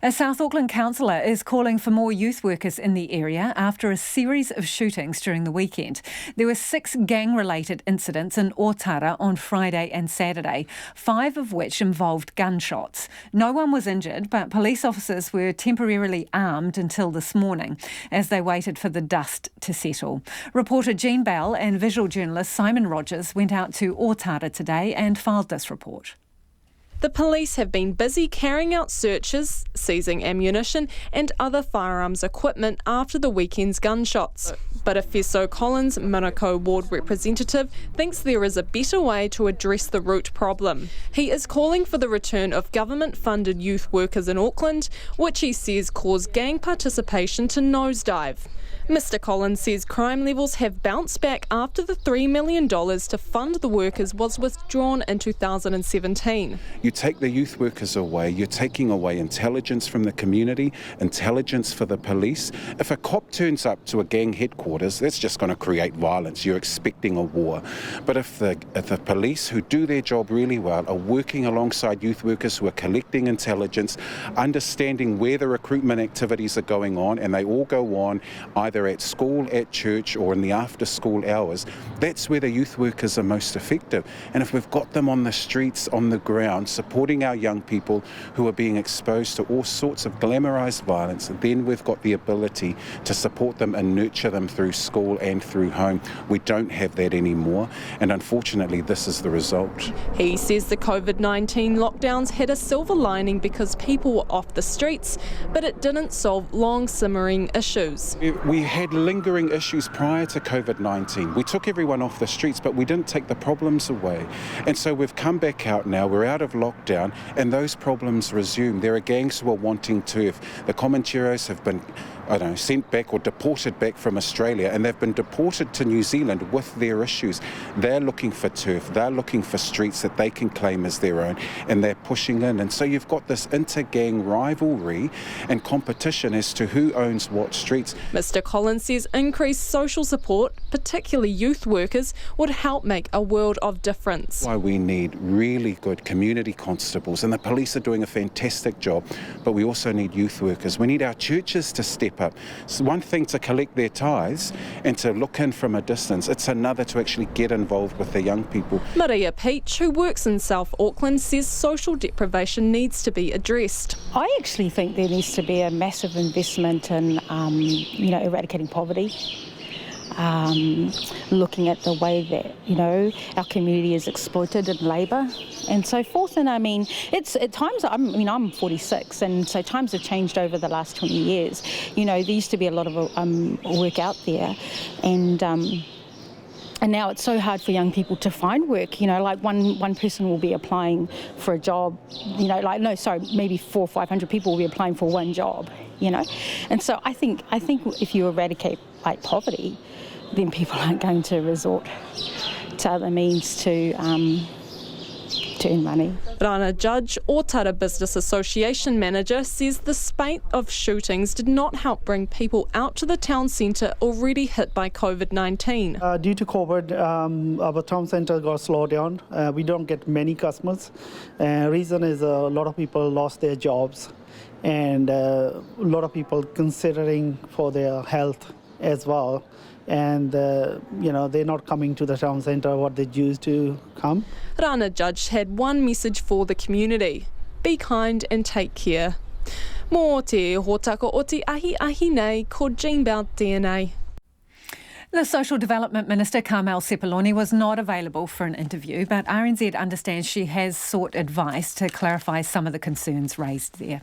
A South Auckland councillor is calling for more youth workers in the area after a series of shootings during the weekend. There were 6 gang-related incidents in Otara on Friday and Saturday, 5 of which involved gunshots. No one was injured, but police officers were temporarily armed until this morning as they waited for the dust to settle. Reporter Jean Bell and visual journalist Simon Rogers went out to Otara today and filed this report. The police have been busy carrying out searches, seizing ammunition and other firearms equipment after the weekend's gunshots. But Efeso Collins, Manukau ward representative, thinks there is a better way to address the root problem. He is calling for the return of government-funded youth workers in Auckland, which he says caused gang participation to nosedive. Mr Collins says crime levels have bounced back after the $3 million to fund the workers was withdrawn in 2017. You take the youth workers away, you're taking away intelligence from the community, intelligence for the police. If a cop turns up to a gang headquarters, that's just going to create violence. You're expecting a war. But if the police, who do their job really well, are working alongside youth workers who are collecting intelligence, understanding where the recruitment activities are going on, and they all go on either at school, at church, or in the after-school hours, that's where the youth workers are most effective. And if we've got them on the streets, on the ground, supporting our young people who are being exposed to all sorts of glamorised violence, then we've got the ability to support them and nurture them through school and through home. We don't have that anymore, and unfortunately this is the result. He says the COVID-19 lockdowns had a silver lining because people were off the streets, but it didn't solve long simmering issues. We had lingering issues prior to COVID-19. We took everyone off the streets, but we didn't take the problems away. And so we've come back out now, we're out of lockdown, and those problems resume. There are gangs who are wanting turf. The Comancheros have been sent back or deported back from Australia, and they've been deported to New Zealand with their issues. They're looking for turf, they're looking for streets that they can claim as their own, and they're pushing in. And so you've got this inter-gang rivalry and competition as to who owns what streets. Mr Collins says increased social support, particularly youth workers, would help make a world of difference. Why we need really good community constables, and the police are doing a fantastic job, but we also need youth workers. We need our churches to step up. It's one thing to collect their tithes and to look in from a distance. It's another to actually get involved with the young people. Maria Peach, who works in South Auckland, says social deprivation needs to be addressed. I actually think there needs to be a massive investment in, eradicating poverty. Looking at the way that, our community is exploited in labour and so forth. And I mean, it's at times, I'm 46, and so times have changed over the last 20 years. There used to be a lot of work out there, and now it's so hard for young people to find work. Like one person will be applying for a job, maybe 400 or 500 people will be applying for one job, And so I think if you eradicate poverty, then people aren't going to resort to other means to earn money. Rana Judge, Otara Business Association manager, says the spate of shootings did not help bring people out to the town centre already hit by COVID-19. Due to COVID, our town centre got slowed down. We don't get many customers. Reason is a lot of people lost their jobs, and a lot of people considering for their health as well. And, they're not coming to the town centre what they used to come. Rana Judge had one message for the community: be kind and take care. Mō te hōtaka o te ahi nei, ko Jean Bell tēnei. The Social Development Minister, Carmel Sepuloni, was not available for an interview, but RNZ understands she has sought advice to clarify some of the concerns raised there.